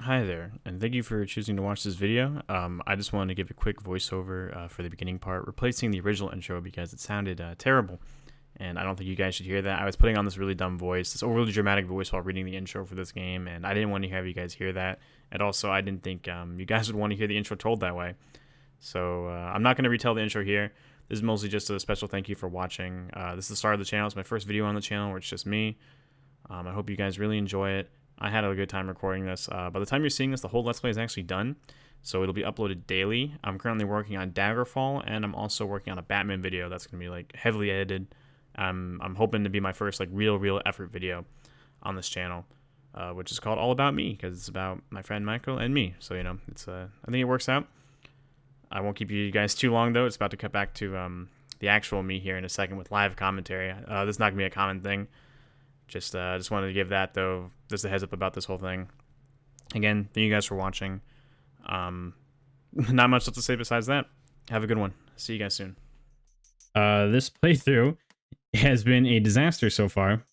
Hi there, and thank you for choosing to watch this video. I just wanted to give a quick voiceover for the beginning part, replacing the original intro because it sounded terrible, and I don't think you guys should hear that. I was putting on this really dumb voice, this overly dramatic voice while reading the intro for this game, and I didn't want to have you guys hear that, and also I didn't think you guys would want to hear the intro told that way. So I'm not going to retell the intro here. This is mostly just a special thank you for watching. This is the start of the channel. It's my first video on the channel where it's just me. I hope you guys really enjoy it. I had a good time recording this. By the time you're seeing this, the whole Let's Play is actually done, so it'll be uploaded daily. I'm currently working on Daggerfall, and I'm also working on a Batman video that's going to be like heavily edited. I'm hoping to be my first like real effort video on this channel, which is called All About Me, because it's about my friend Michael and me. So, you know, it's I think it works out. I won't keep you guys too long, though. It's about to cut back to the actual me here in a second with live commentary. This is not going to be a common thing. Just wanted to give that, though, just a heads up about this whole thing. Again, thank you guys for watching. Not much else to say besides that. Have a good one. See you guys soon. This playthrough has been a disaster so far.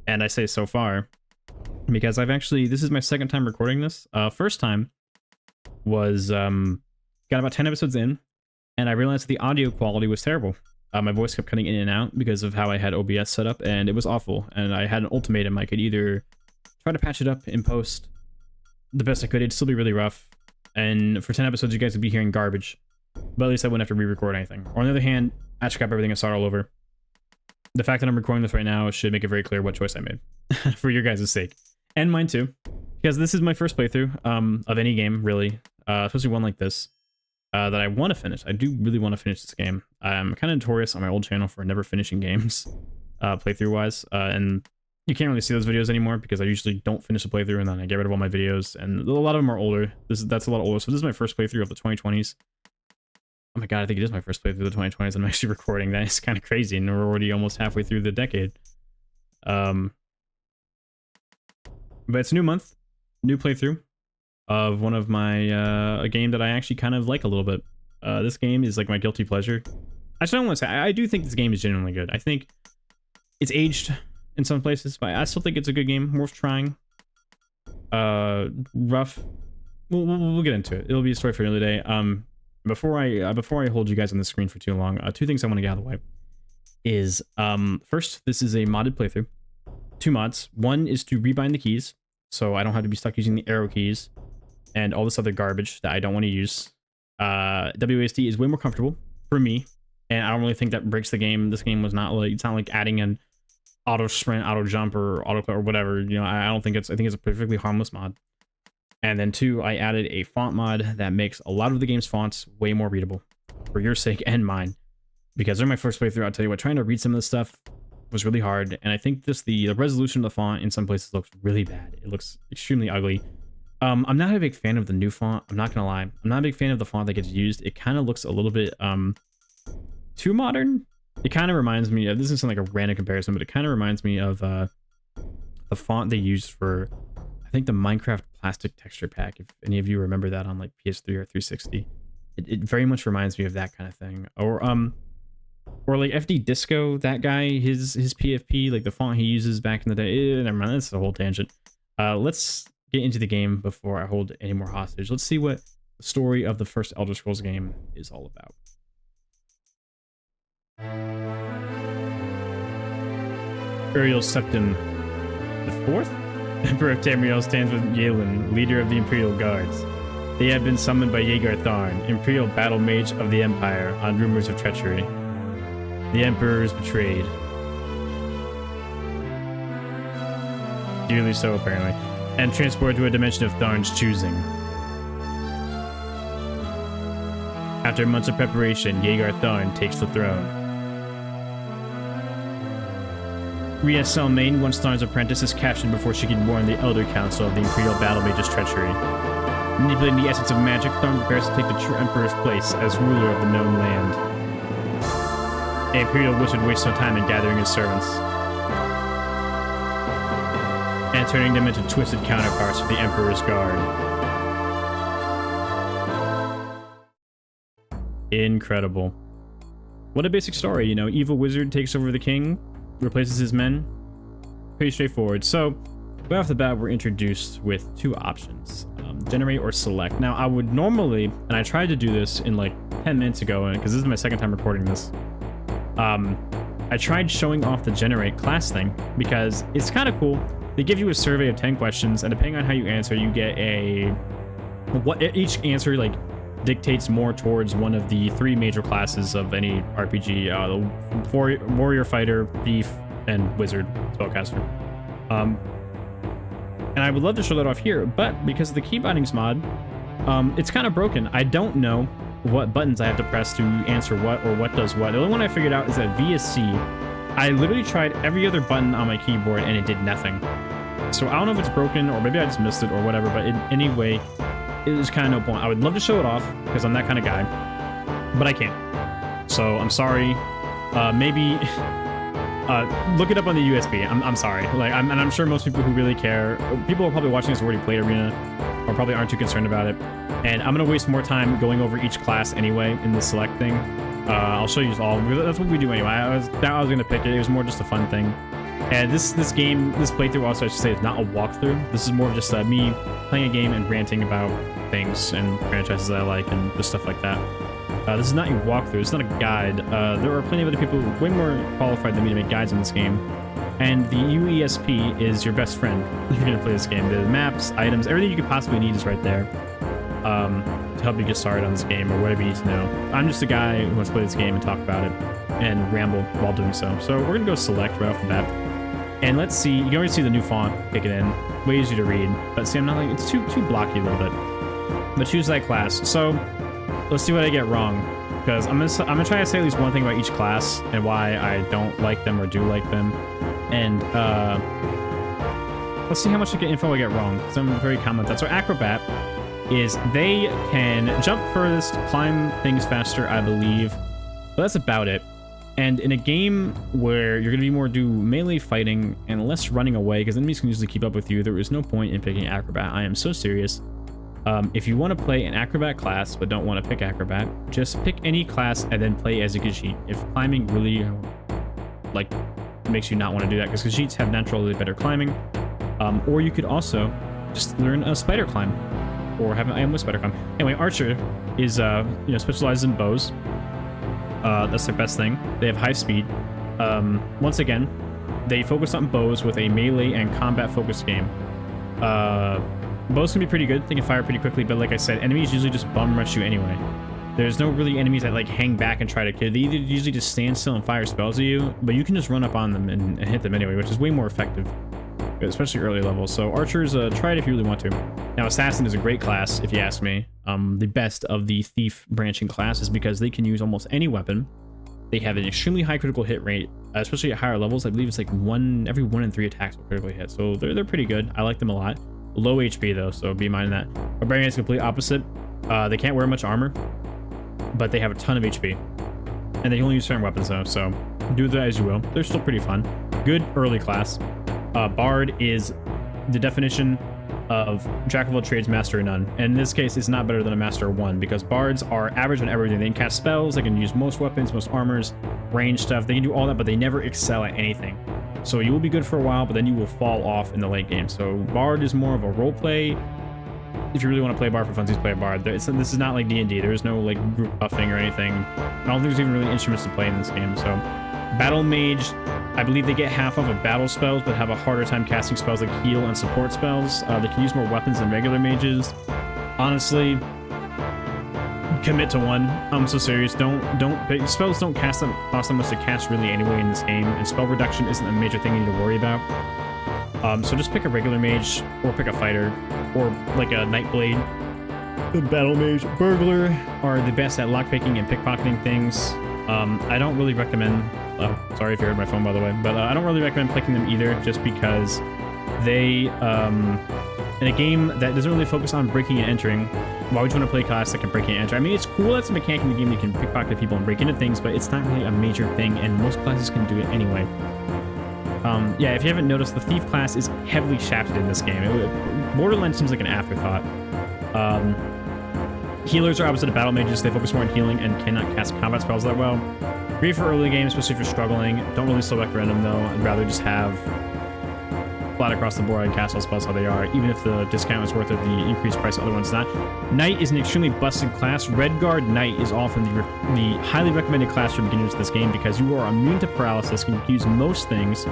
And I say so far because this is my second time recording this. First time was, got about 10 episodes in, and I realized the audio quality was terrible. My voice kept cutting in and out because of how I had OBS set up, and it was awful. And I had an ultimatum. I could either try to patch it up in post the best I could. It'd still be really rough. And for 10 episodes, you guys would be hearing garbage. But at least I wouldn't have to re-record anything. Or on the other hand, I scrap everything and start all over. The fact that I'm recording this right now should make it very clear what choice I made. For your guys' sake. And mine too. Because this is my first playthrough of any game, really. Especially one like this. That I want to finish. I do really want to finish this game. I'm kind of notorious on my old channel for never finishing games, playthrough-wise, and you can't really see those videos anymore because I usually don't finish a playthrough and then I get rid of all my videos, and a lot of them are older. That's a lot older, so this is my first playthrough of the 2020s. Oh my god, I think it is my first playthrough of the 2020s. I'm actually recording that. It's kind of crazy, and we're already almost halfway through the decade. But it's a new month, new playthrough of one of my a game that I actually kind of like a little bit. This game is like my guilty pleasure. Actually, I don't want to say, I do think this game is genuinely good. I think it's aged in some places, but I still think it's a good game, worth trying. Rough. We'll get into it. It'll be a story for another day. Before I hold you guys on the screen for too long, two things I want to get out of the way is first, this is a modded playthrough. Two mods. One is to rebind the keys, so I don't have to be stuck using the arrow keys and all this other garbage that I don't want to use. WASD is way more comfortable for me, and I don't really think that breaks the game. This game was not like, it's not like adding an auto sprint, auto jump, or auto or whatever. You know, I don't think it's, I think it's a perfectly harmless mod. And then two, I added a font mod that makes a lot of the game's fonts way more readable for your sake and mine, because during my first playthrough, I'll tell you what, trying to read some of this stuff was really hard, and I think just the resolution of the font in some places looks really bad. It looks extremely ugly. I'm not a big fan of the new font. I'm not gonna lie. I'm not a big fan of the font that gets used. It kind of looks a little bit too modern. It kind of reminds me of, this isn't like a random comparison, but it kind of reminds me of the font they used for, I think, the Minecraft plastic texture pack. If any of you remember that on like PS3 or 360, it very much reminds me of that kind of thing. Or like FD Disco, that guy, his PFP, like the font he uses back in the day. Never mind, that's a whole tangent. Let's get into the game before I hold any more hostage. Let's see what the story of the first Elder Scrolls game is all about. Uriel Septim IV? Emperor of Tamriel stands with Yalen, leader of the Imperial Guards. They have been summoned by Yeager Tharn, Imperial battle mage of the Empire, on rumors of treachery. The Emperor is betrayed. Dearly so, apparently. And transported to a dimension of Tharn's choosing. After months of preparation, Yeager Tharn takes the throne. Rhea Selmain, once Tharn's apprentice, is captured before she can warn the Elder Council of the Imperial Battle Mage's treachery. Manipulating the essence of magic, Tharn prepares to take the true Emperor's place as ruler of the known land. The Imperial Wizard wastes no time in gathering his servants and turning them into twisted counterparts of the Emperor's Guard. Incredible. What a basic story, you know, evil wizard takes over the king, replaces his men. Pretty straightforward. So, right off the bat, we're introduced with two options. generate or select. Now, I would normally, and I tried to do this in like 10 minutes ago, because this is my second time recording this. I tried showing off the generate class thing because it's kind of cool. They give you a survey of 10 questions, and depending on how you answer, you get each answer like dictates more towards one of the 3 major classes of any RPG: the warrior, fighter, thief, and wizard, spellcaster. And I would love to show that off here, but because of the key bindings mod, it's kind of broken. I don't know what buttons I have to press to answer what or what does what. The only one I figured out is that VSC. I literally tried every other button on my keyboard and it did nothing. So I don't know if it's broken or maybe I just missed it or whatever, but anyway, it is kind of no point. I would love to show it off because I'm that kind of guy, but I can't. So I'm sorry. Maybe look it up on the USB. I'm sorry. Like, I'm sure most people who really care, people who are probably watching this already played Arena, or probably aren't too concerned about it. And I'm gonna waste more time going over each class anyway in the select thing. I'll show you all. That's what we do anyway. I was gonna pick it. It was more just a fun thing. And this playthrough also, I should say, is not a walkthrough. This is more of just me playing a game and ranting about things and franchises that I like and just stuff like that. This is not a walkthrough. It's not a guide. There are plenty of other people way more qualified than me to make guides in this game. And the UESP is your best friend if you're going to play this game. The maps, items, everything you could possibly need is right there to help you get started on this game or whatever you need to know. I'm just a guy who wants to play this game and talk about it and ramble while doing so. So we're going to go select right off the bat. And let's see. You can already see the new font kicking in. Way easier to read. But see, I'm not like, it's too blocky a little bit. But choose that class. So let's see what I get wrong, because I'm gonna try to say at least one thing about each class and why I don't like them or do like them, and let's see how much info I get wrong, because I'm very common with that. So acrobat is they can jump furthest, climb things faster, I believe, but that's about it. And in a game where you're gonna be more do melee fighting and less running away, because enemies can usually keep up with you, there is no point in picking acrobat. I am so serious. If you want to play an acrobat class but don't want to pick acrobat, just pick any class and then play as a Khajiit. If climbing really like makes you not want to do that, because Khajiits have naturally better climbing, or you could also just learn a spider climb or have an item with spider climb. Anyway, archer is specializes in bows. That's their best thing. They have high speed. Once again, they focus on bows with a melee and combat focused game. Bows can be pretty good. They can fire pretty quickly, but like I said, enemies usually just bum rush you anyway. There's no really enemies that like hang back and try to kill. They usually just stand still and fire spells at you, but you can just run up on them and hit them anyway, which is way more effective, especially early levels. So archers, try it if you really want to. Now assassin is a great class if you ask me. The best of the thief branching classes because they can use almost any weapon. They have an extremely high critical hit rate, especially at higher levels. I believe it's like every 1 in 3 attacks will critically hit, so they're pretty good. I like them a lot. Low HP though, so be minded that. Barbarian is complete opposite. They can't wear much armor, but they have a ton of HP, and they only use certain weapons though, so do that as you will. They're still pretty fun. Good early class. Bard is the definition of jack of all trades, master of none. And in this case, it's not better than a master of one, because bards are average on everything. They can cast spells, they can use most weapons, most armors, range stuff. They can do all that, but they never excel at anything. So you will be good for a while, but then you will fall off in the late game. So bard is more of a role play. If you really want to play bard for funsies, play a bard. This is not like D&D. There is no like group buffing or anything. I don't think there's even really instruments to play in this game. So battle mage, I believe they get half of battle spells, but have a harder time casting spells like heal and support spells. They can use more weapons than regular mages. Honestly, commit to one. I'm so serious. Spells don't cost that much to cast really anyway in this game, and spell reduction isn't a major thing you need to worry about. So just pick a regular mage, or pick a fighter, or like a Nightblade. The battle mage, burglar are the best at lockpicking and pickpocketing things. I don't really recommend. Oh, sorry if you heard my phone by the way, but I don't really recommend picking them either, just because they in a game that doesn't really focus on breaking and entering. Why would you want to play a class that can break and enter? I mean, it's cool that's a mechanic in the game that you can pickpocket people and break into things, but it's not really a major thing, and most classes can do it anyway. Yeah, if you haven't noticed, the thief class is heavily shafted in this game. Borderlands seems like an afterthought. Healers are opposite of battle mages. They focus more on healing and cannot cast combat spells that well. Great for early game, especially if you're struggling. Don't really select random though. I'd rather just have flat across the board, I'd cast all spells how they are, even if the discount is worth it, the increased price, other ones not. Knight is an extremely busted class. Redguard Knight is often the highly recommended class for beginners of this game because you are immune to paralysis, can use most things,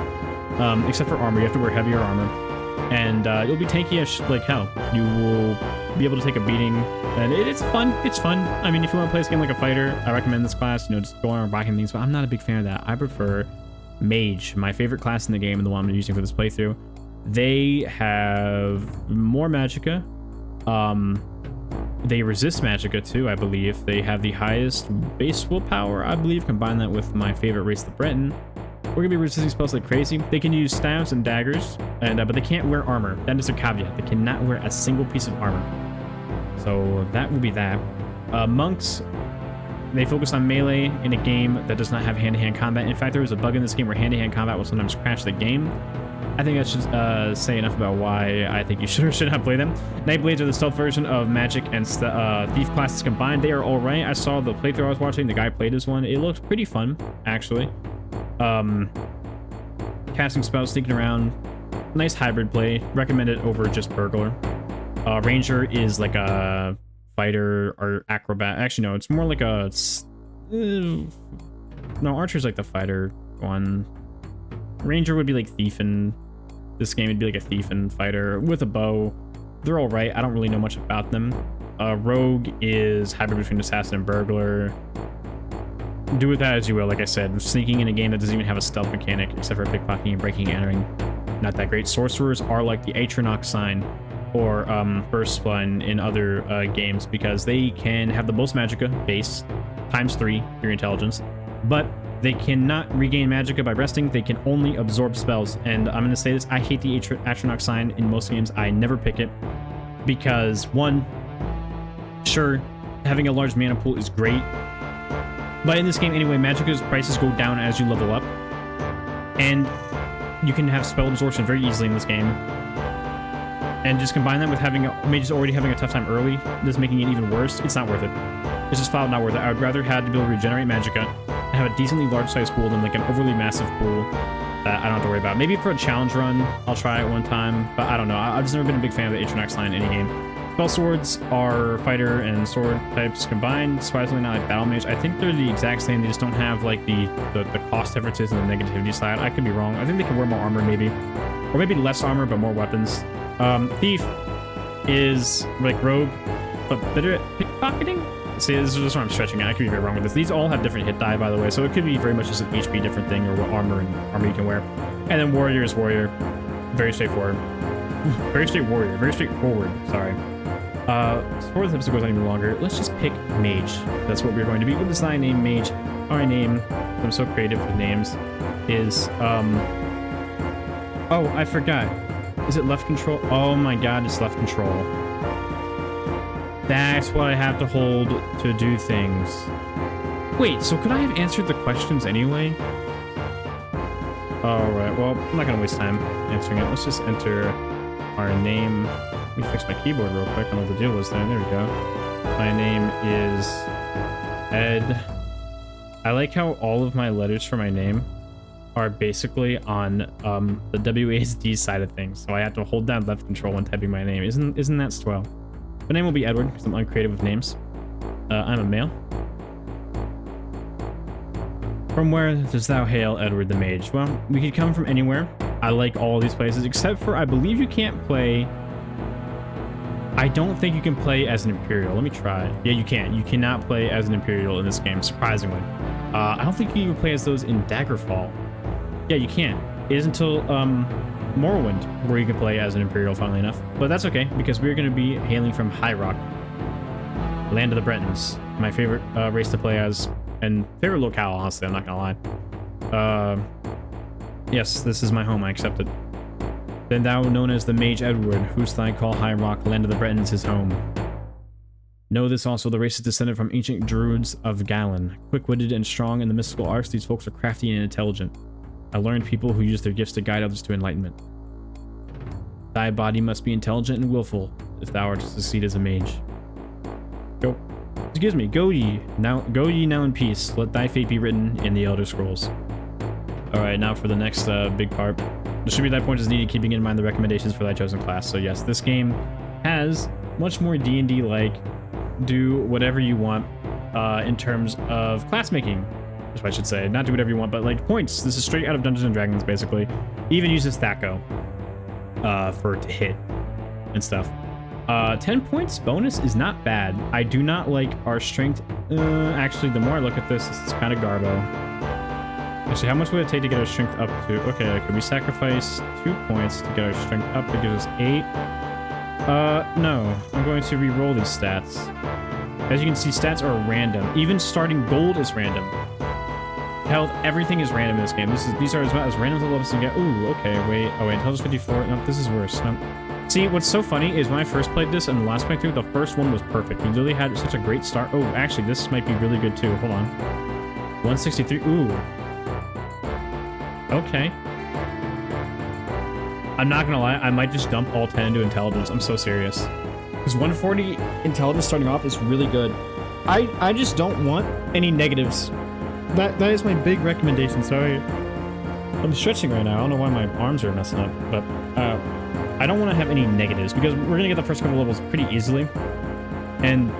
except for armor. You have to wear heavier armor. And you'll be tanky as like hell. You will be able to take a beating, and it's fun. It's fun. I mean, if you want to play this game like a fighter, I recommend this class. You know, just going around rocking things, but I'm not a big fan of that. I prefer Mage, my favorite class in the game and the one I'm using for this playthrough. They have more magicka. They resist magicka too, I believe. They have the highest base willpower, I believe. Combine that with my favorite race, the Breton. We're gonna be resisting spells like crazy. They can use staves and daggers, and but they can't wear armor. That is a caveat. They cannot wear a single piece of armor. So that will be that. Monks, they focus on melee in a game that does not have hand-to-hand combat. In fact, there was a bug in this game where hand-to-hand combat will sometimes crash the game. I think that should say enough about why I think you should or should not play them. Nightblades are the stealth version of magic and thief classes combined. They are all right. I saw the playthrough I was watching. The guy played as one. It looked pretty fun, actually. Casting spells, sneaking around, nice hybrid play. Recommended over just burglar. Ranger is like a fighter or acrobat. Actually, no, it's more like a no, archer's like the fighter one. Ranger would be like thief, and this game would be like a thief and fighter with a bow. They're all right. I don't really know much about them. Rogue is hybrid between assassin and burglar. Do with that as you will. Like I said, sneaking in a game that doesn't even have a stealth mechanic except for pickpocketing and breaking and entering, not that great. Sorcerers are like the Atronach sign or burst spline in other games because they can have the most magicka base ×3 your intelligence, but they cannot regain magicka by resting. They can only absorb spells. And I'm going to say this, I hate the Atronach sign in most games. I never pick it because, one, sure, having a large mana pool is great, but in this game anyway, magicka's prices go down as you level up, and you can have spell absorption very easily in this game. And just combine that with having mages already having a tough time early, just making it even worse. It's not worth it. It's just flat not worth it. I would rather have to be able to regenerate magicka and have a decently large size pool than like an overly massive pool that I don't have to worry about. Maybe for a challenge run, I'll try it one time, but I don't know. I've just never been a big fan of the Atronach sign in any game. Spell swords are fighter and sword types combined. Surprisingly not like battle mage. I think they're the exact same. They just don't have like the cost differences and the negativity side. I could be wrong. I think they can wear more armor maybe, or maybe less armor but more weapons. Thief is like rogue, but better at pickpocketing. See, this is just what I'm stretching at. I could be very wrong with this. These all have different hit die, by the way, so it could be very much just an HP different thing, or what armor you can wear. And then warrior is warrior. Very straightforward. Very straightforward. Sorry. Before this episode goes on even longer, let's just pick mage. That's what we're going to be. With this line name mage, our name, I'm so creative with names, is oh, I forgot. Is it left control? Oh my god, it's left control. That's what I have to hold to do things. Wait, so could I have answered the questions anyway? Alright, well, I'm not gonna waste time answering it. Let's just enter our name. Let me fix my keyboard real quick. I don't know what the deal was there. There we go. My name is Ed. I like how all of my letters for my name are basically on the WASD side of things, so I have to hold down left control when typing my name. Isn't that swell? My name will be Edward because I'm uncreative with names. I'm a male. From where does thou hail, Edward the Mage? Well, we could come from anywhere. I like all these places except for I believe you can't play. I don't think you can play as an Imperial. Let me try. Yeah, you can. You cannot play as an Imperial in this game, surprisingly. I don't think you can even play as those in Daggerfall. Yeah, you can. It is until Morrowind where you can play as an Imperial, funnily enough. But that's okay, because we're going to be hailing from High Rock, land of the Bretons. My favorite race to play as, and favorite locale, honestly, I'm not going to lie. Yes, this is my home, I accept it. Then thou known as the Mage Edward, whose thy call High Rock, land of the Bretons, his home. Know this also, the race is descended from ancient druids of Galan. Quick-witted and strong in the mystical arts, these folks are crafty and intelligent. A learned people who use their gifts to guide others to enlightenment. Thy body must be intelligent and willful if thou art to succeed as a mage. Go. Excuse me. Go ye now in peace. Let thy fate be written in the Elder Scrolls. All right, now for the next big part. Distribute die points is needed, keeping in mind the recommendations for thy chosen class. So yes, this game has much more D&D like do whatever you want in terms of class making. That's what I should say. Not do whatever you want, but like points. This is straight out of Dungeons and Dragons, basically. Even uses Thaco for to hit and stuff. 10 points bonus is not bad. I do not like our strength. Actually, the more I look at this is kind of garbo. Actually, how much would it take to get our strength up to? Okay, could we sacrifice 2 points to get our strength up? It gives us 8. No. I'm going to re-roll these stats. As you can see, stats are random. Even starting gold is random. Health, everything is random in this game. These are as random as the levels you get. Ooh, okay, wait. Oh, wait, intelligence 54. No, this is worse. No. See, what's so funny is when I first played this and the last playthrough, the first one was perfect. We literally had such a great start. Oh, actually, this might be really good too. Hold on. 163. Ooh. Okay. I'm not gonna lie, I might just dump all 10 into intelligence. I'm so serious. Because 140 intelligence starting off is really good. I just don't want any negatives. That is my big recommendation. Sorry. I'm stretching right now. I don't know why my arms are messing up, but I don't want to have any negatives because we're gonna get the first couple levels pretty easily. And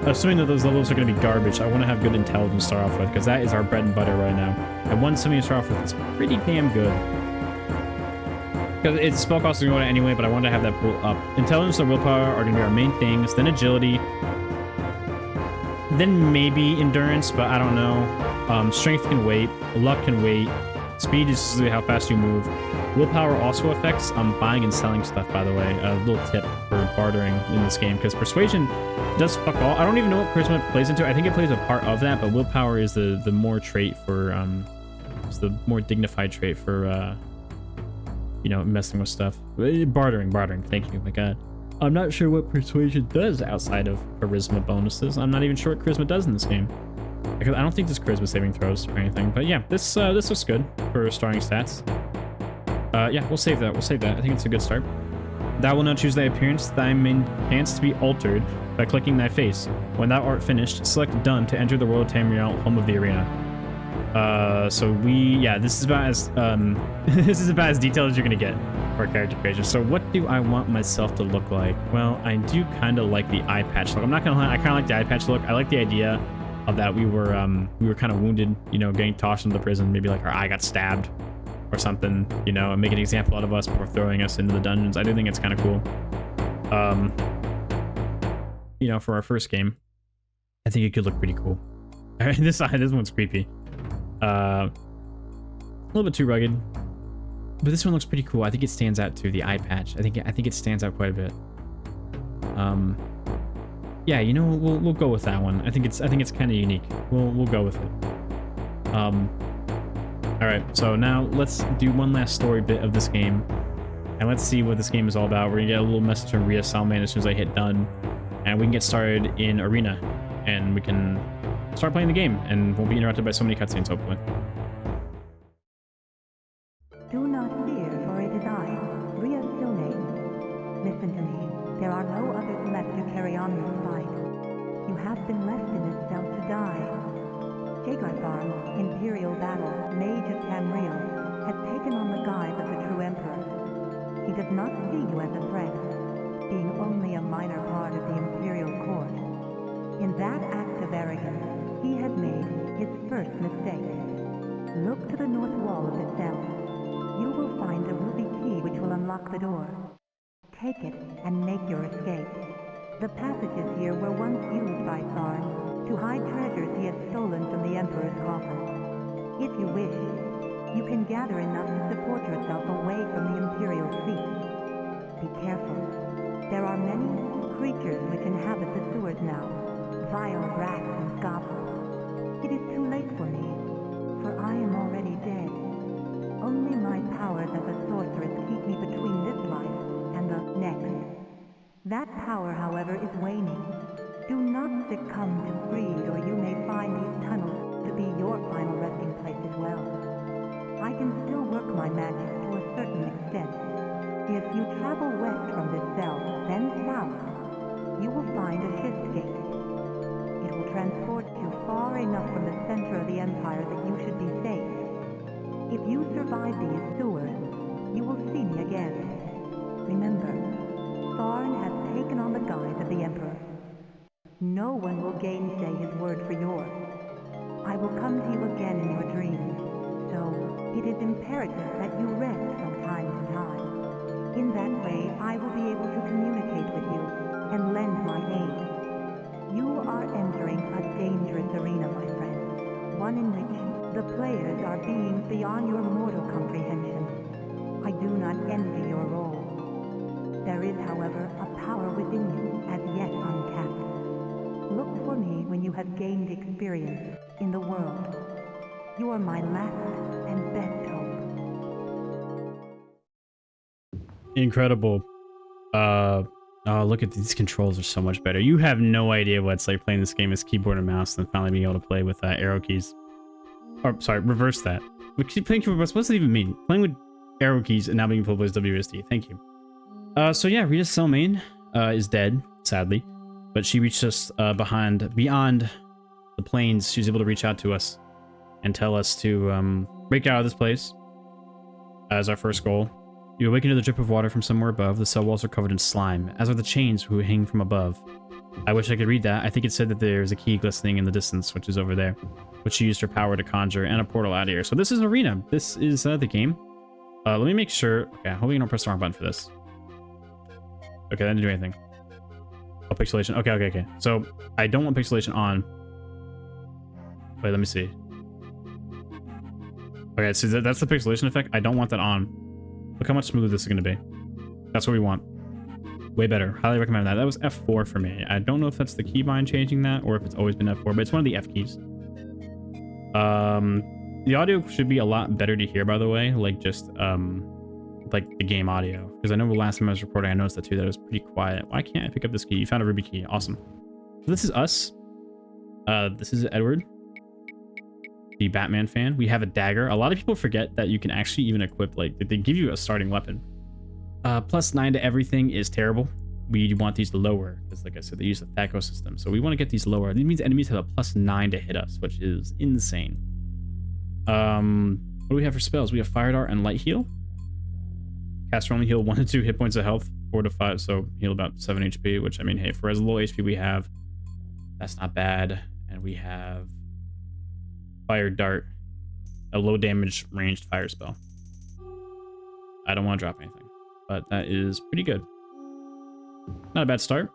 assuming that those levels are gonna be garbage, I want to have good intelligence to start off with because that is our bread and butter right now. And 170 to start off with is pretty damn good. Because its spell cost is going to anyway, but I want to have that pool up. Intelligence and willpower are going to be our main things, then agility, then maybe endurance, but I don't know. Strength can wait, luck can wait, speed is just how fast you move. Willpower also affects buying and selling stuff, by the way. A little tip for bartering in this game, because persuasion does fuck all. I don't even know what charisma plays into. I think it plays a part of that, but willpower is the more trait for, it's the more dignified trait for, you know, messing with stuff. Bartering, thank you, my god. I'm not sure what persuasion does outside of charisma bonuses. I'm not even sure what charisma does in this game. Because I don't think there's charisma saving throws or anything. But yeah, this looks good for starting stats. Yeah, we'll save that. I think it's a good start. Thou will now choose thy appearance, thy main pants to be altered by clicking thy face. When thou art finished, select done to enter the world of Tommorow, home of the arena. Yeah, this is about as this is about as detailed as you're gonna get for character creation. So what do I want myself to look like? Well, I do kind of like the eye patch look. I'm not gonna lie, I kind of like the eye patch look. I like the idea of that we were kind of wounded, you know, getting tossed into the prison. Maybe like our eye got stabbed or something, you know, and make an example out of us before throwing us into the dungeons. I do think it's kind of cool. You know, for our first game, I think it could look pretty cool. This one's creepy. A little bit too rugged, but this one looks pretty cool. I think it stands out too. The eye patch. I think it stands out quite a bit. Yeah, you know, we'll go with that one. I think it's kind of unique. We'll go with it. All right. So now let's do one last story bit of this game, and let's see what this game is all about. We're gonna get a little message from Rhea Salman as soon as I hit done, and we can get started in arena, and we can start playing the game, and we'll be interrupted by so many cutscenes, hopefully. Do not fear, for it is I, Rhea Salman. Listen to me. There are no others left to carry on this fight. You have been left in this cell to die. Jagartharm, Imperial Battle, Mage of Tommorow, has taken on the guise of the true Emperor. He does not see you as a threat, being only a minor part of the Imperial Court. In that act of arrogance, he had made his first mistake. Look to the north wall of the cell. You will find a ruby key which will unlock the door. Take it and make your escape. The passages here were once used by Tharn to hide treasures he had stolen from the Emperor's coffin. If you wish, you can gather enough to support yourself away from the Imperial seat. Be careful. There are many creatures which inhabit the sewers now. Vile rats and goblins. It is too late for me, for I am already dead. Only my powers as a sorceress keep me between this life and the next. That power, however, is waning. Do not succumb to greed, or you may find these tunnels to be your final resting place as well. I can still work my magic to a certain extent. If you travel west from this cell, then south, you will find a shift gate. It will transport you far enough from the center of the Empire that you should be safe. If you survive these sewers, you will see me again. Remember, Thorn has taken on the guise of the Emperor. No one will gainsay his word for yours. I will come to you again in your dreams, so it is imperative that you rest from time to time. In that way, I will be able to communicate with you and lend my aid. You are entering a dangerous arena, my friend, one in which the players are beings beyond your mortal comprehension. I do not envy your role. There is, however, a power within you as yet untapped. Look for me when you have gained experience in the world. You are my last and best hope. Incredible. Oh, look at these controls are so much better. You have no idea what it's like playing this game as keyboard and mouse and finally being able to play with arrow keys. Or, sorry, reverse that. Playing keyboard mouse, what does that even mean? Playing with arrow keys and now being able to play with WSD. Thank you. So yeah, Rita's cellmate is dead, sadly. But she reached us beyond the plains. She was able to reach out to us and tell us to break out of this place as our first goal. You awaken to the drip of water from somewhere above. The cell walls are covered in slime, as are the chains who hang from above. I wish I could read that. I think it said that there's a key glistening in the distance, which is over there, which she used her power to conjure, and a portal out of here. So this is Arena. This is the game. Let me make sure. Okay, I hope you don't press the wrong button for this. Okay, that didn't do anything. Oh, pixelation. Okay. So I don't want pixelation on. Wait, let me see. Okay, so that's the pixelation effect. I don't want that on. Look how much smoother this is going to be. That's what we want. Way better. Highly recommend that. That was F4 for me. I don't know if that's the keybind changing that or if it's always been F4, but it's one of the F keys. The audio should be a lot better to hear, by the way. Like just like the game audio, because I know the last time I was recording I noticed that too, that it was pretty quiet. Why can't I pick up this key? You found a ruby key. Awesome. So this is us. This is Edward, the Batman fan. We have a dagger. A lot of people forget that you can actually even equip, like they give you a starting weapon. +9 to everything is terrible. We want these lower because, like I said, they use the THACO system, so we want to get these lower. This means enemies have a +9 to hit us, which is insane. What do we have for spells? We have Fire Dart and Light Heal. Caster only heal 1 to 2 hit points of health, 4 to 5, so heal about 7 HP, which, I mean, hey, for as low HP we have, that's not bad. And we have Fire Dart, a low damage ranged fire spell. I don't want to drop anything, but that is pretty good. Not a bad start.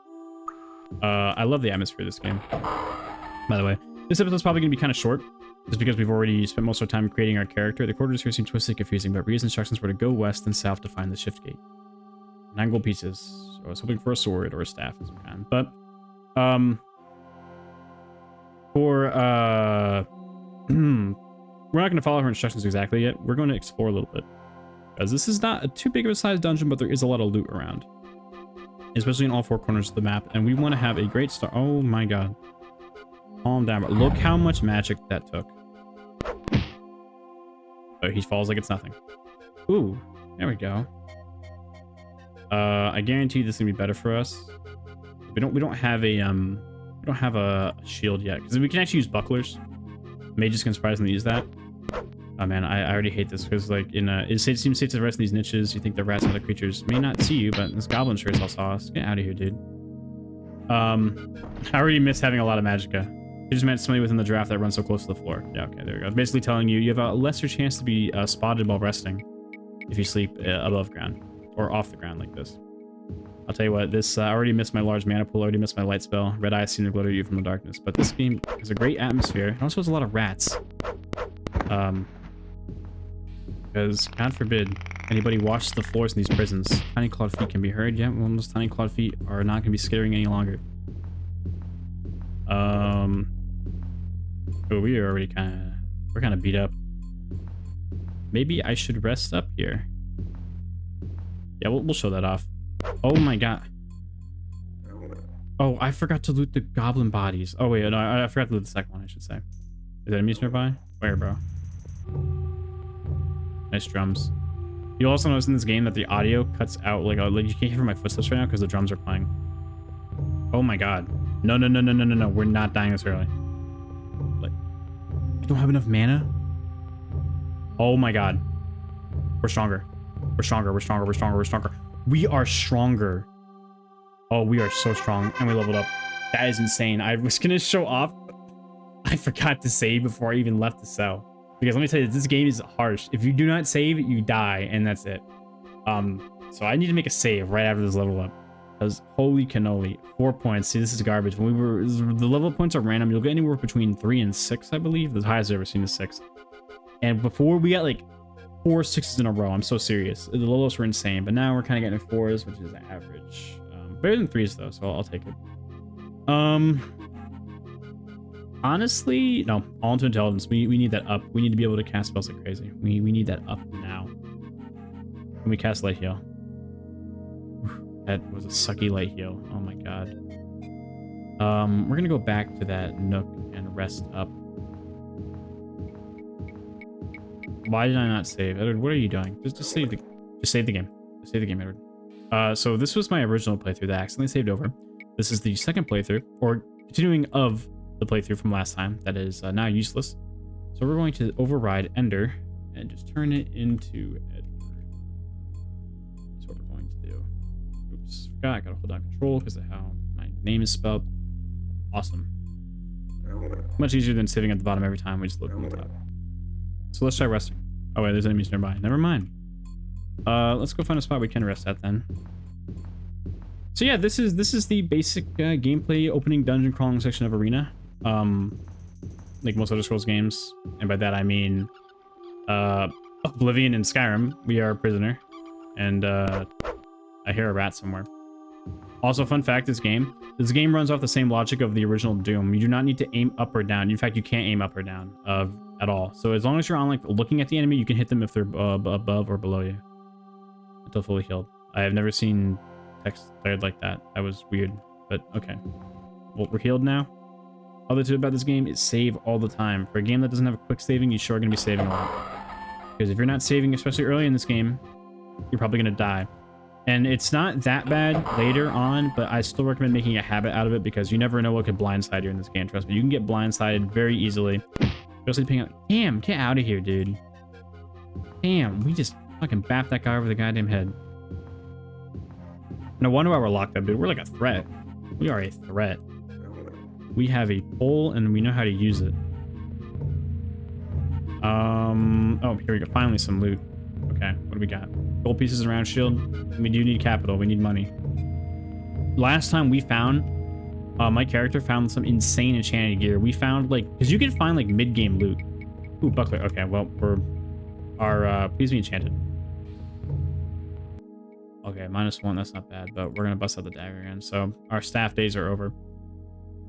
I love the atmosphere of this game. By the way, this episode's probably going to be kind of short, just because we've already spent most of our time creating our character. The quarters here seem twisted and confusing, but Ria's instructions were to go west and south to find the shift gate. 9 gold pieces. So I was hoping for a sword or a staff of some kind. But, we're not going to follow her instructions exactly yet. We're going to explore a little bit. Because this is not too big of a sized dungeon, but there is a lot of loot around. Especially in all 4 corners of the map. And we want to have a great start. Oh my god. Calm down, but look how much magic that took. Oh, he falls like it's nothing. Ooh, there we go. I guarantee this is gonna be better for us. We don't have a shield yet, because we can actually use bucklers. Mages can surprisingly use that. Oh man, I already hate this because, like, it seems safe to rest in these niches. You think the rats and other creatures may not see you, but this goblin sure as hell saw us. Get out of here, dude. I already miss having a lot of magicka. It just meant somebody within the draft that runs so close to the floor. Yeah, okay, there we go. It's basically telling you have a lesser chance to be spotted while resting if you sleep above ground or off the ground like this. I'll tell you what, this I already missed my large mana pool, already missed my light spell. Red eyes seem to glitter you from the darkness, but this game has a great atmosphere. It also has a lot of rats. Because, God forbid, anybody washes the floors in these prisons. Tiny clawed feet can be heard. Yeah, well, those tiny clawed feet are not going to be skittering any longer. Oh, we are already we're kind of beat up. Maybe I should rest up here. Yeah, we'll show that off. Oh my god. Oh, I forgot to loot the goblin bodies. Oh wait, no, I forgot to loot the second one, I should say. Is there enemies nearby? Where, bro? Nice drums. You also notice in this game that the audio cuts out, like you can't hear my footsteps right now because the drums are playing. Oh my god. No. We're not dying this early. Like, I don't have enough mana? Oh my god. We're stronger. We're stronger. We're stronger. We're stronger. We're stronger. We are stronger. Oh, we are so strong. And we leveled up. That is insane. I was going to show off. I forgot to save before I even left the cell. Because let me tell you, this game is harsh. If you do not save, you die. And that's it. So I need to make a save right after this level up. Because holy cannoli. 4 points. See, this is garbage. When the level up points are random. You'll get anywhere between 3 and 6, I believe. The highest I've ever seen is 6. And before we got like 4 6s in a row. I'm so serious. The levels were insane. But now we're kind of getting 4s, which is average. Better than 3s though, so I'll take it. Honestly, no. All into intelligence. We need that up. We need to be able to cast spells like crazy. We need that up now. Can we cast light heal? That was a sucky light heal. Oh my god. We're gonna go back to that nook and rest up. Why did I not save? Edward, what are you doing? Just save the game. Just save the game, Edward. So this was my original playthrough that I accidentally saved over. This is the second playthrough, or continuing of the playthrough from last time. That is now useless. So we're going to override Ender and just turn it into Edward. That's what we're going to do. Oops, forgot. I gotta hold down control because of how my name is spelled. Awesome. Much easier than sitting at the bottom every time. We just look on the top. So let's try resting. Oh wait, there's enemies nearby. Never mind. Let's go find a spot we can rest at then. So yeah, this is the basic gameplay opening dungeon crawling section of Arena. Like most Elder Scrolls games, and by that I mean Oblivion and Skyrim. We are a prisoner, and I hear a rat somewhere. Also, fun fact: this game runs off the same logic of the original Doom. You do not need to aim up or down. In fact, you can't aim up or down at all. So as long as you're on like looking at the enemy, you can hit them if they're above or below you until fully healed. I have never seen text declared like that. That was weird, but okay. Well, we're healed now. Other tip about this game is save all the time. For a game that doesn't have a quick saving, you're sure going to be saving a lot. Because if you're not saving, especially early in this game, you're probably going to die. And it's not that bad later on, but I still recommend making a habit out of it because you never know what could blindside you in this game. Trust me, you can get blindsided very easily. Especially depending on... Damn, get out of here, dude. Damn, we just fucking bapped that guy over the goddamn head. No wonder why we're locked up, dude. We're like a threat. We are a threat. We have a pole and we know how to use it. Oh, here we go. Finally some loot. Okay, what do we got? Gold pieces around shield. We do need capital. We need money. Last time we found, my character found some insane enchanted gear. We found like, because you can find like mid-game loot. Ooh, buckler. Okay, well, please be enchanted. Okay, -1. That's not bad, but we're gonna bust out the dagger again. So our staff days are over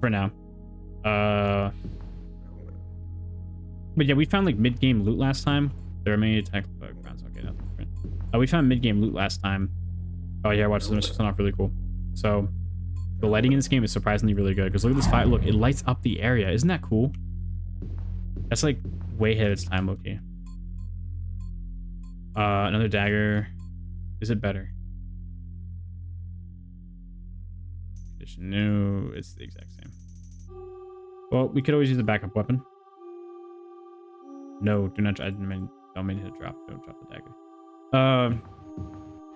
for now. But yeah, we found like mid-game loot last time. There are many attack grounds. Okay, nothing different. We found mid-game loot last time. Oh yeah, watch this. It's off really cool. So the lighting in this game is surprisingly really good because look at this fire. Look, it lights up the area. Isn't that cool? That's like way ahead of its time, Loki. Another dagger. Is it better? Condition new. It's the exact same. Well, we could always use a backup weapon. No, do not. I don't mean to drop. Don't drop the dagger.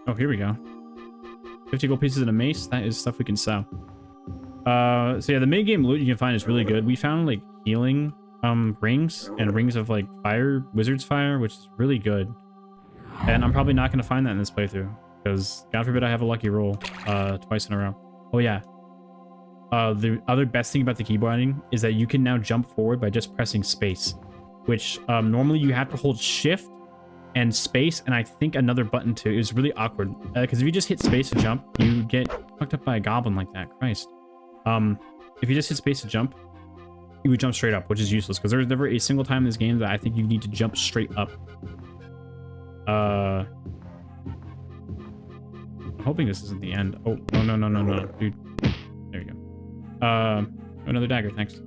Oh, here we go. 50 gold pieces and a mace. That is stuff we can sell. So yeah, the mid-game loot you can find is really good. We found like healing rings and rings of like fire, wizard's fire, which is really good. And I'm probably not going to find that in this playthrough because God forbid I have a lucky roll twice in a row. Oh yeah. The other best thing about the keyboarding is that you can now jump forward by just pressing space, which normally you have to hold shift and space and I think another button too. Is really awkward because if you just hit space to jump, you get fucked up by a goblin like that. Christ. If you just hit space to jump, you would jump straight up, which is useless because there's never a single time in this game that I think you need to jump straight up. I'm hoping this isn't the end. Oh, no, dude. There you go. Another dagger, thanks.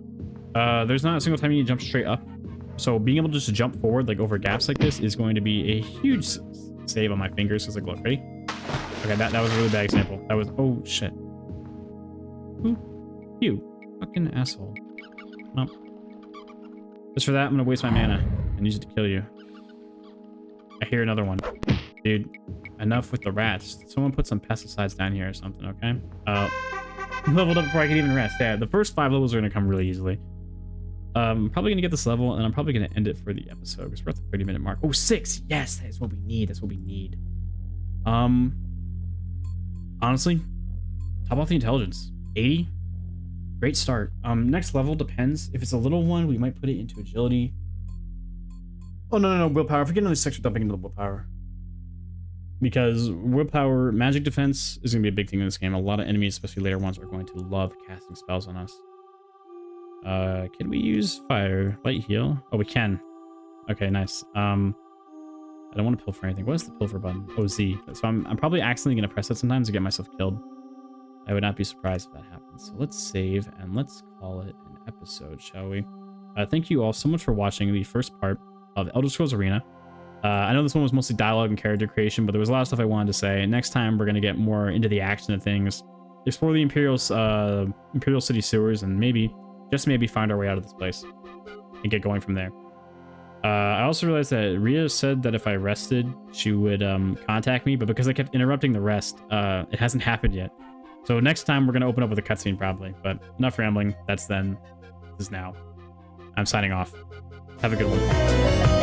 There's not a single time you need to jump straight up. So being able to just jump forward like over gaps like this is going to be a huge save on my fingers. Because like, look, ready? Okay, that was a really bad example. That was, oh shit. Ooh, you fucking asshole. Well, just for that, I'm gonna waste my mana and use it to kill you. I hear another one. Dude, enough with the rats. Someone put some pesticides down here or something, okay? Leveled up before I can even rest. Yeah, the first 5 levels are gonna come really easily. Probably gonna get this level, and I'm probably gonna end it for the episode because we're at the 30-minute mark. Oh, 6! Yes, that is what we need. That's what we need. Honestly, top off the intelligence. 80? Great start. Next level depends. If it's a little one, we might put it into agility. Oh, no, willpower. If we get another 6, we're dumping into the willpower. Because willpower, magic defense is going to be a big thing in this game. A lot of enemies, especially later ones, are going to love casting spells on us. Can we use fire? Light heal? Oh, we can. Okay, nice. I don't want to pilfer anything. What is the pilfer button? Oh, Z. So I'm probably accidentally going to press it sometimes to get myself killed. I would not be surprised if that happens. So let's save and let's call it an episode, shall we? Thank you all so much for watching the first part of Elder Scrolls Arena. I know this one was mostly dialogue and character creation, but there was a lot of stuff I wanted to say. Next time, we're going to get more into the action of things, explore the Imperial City sewers, and maybe, just maybe, find our way out of this place and get going from there. I also realized that Rhea said that if I rested, she would contact me, but because I kept interrupting the rest, it hasn't happened yet. So next time, we're going to open up with a cutscene probably, but enough rambling. That's then. This is now. I'm signing off. Have a good one.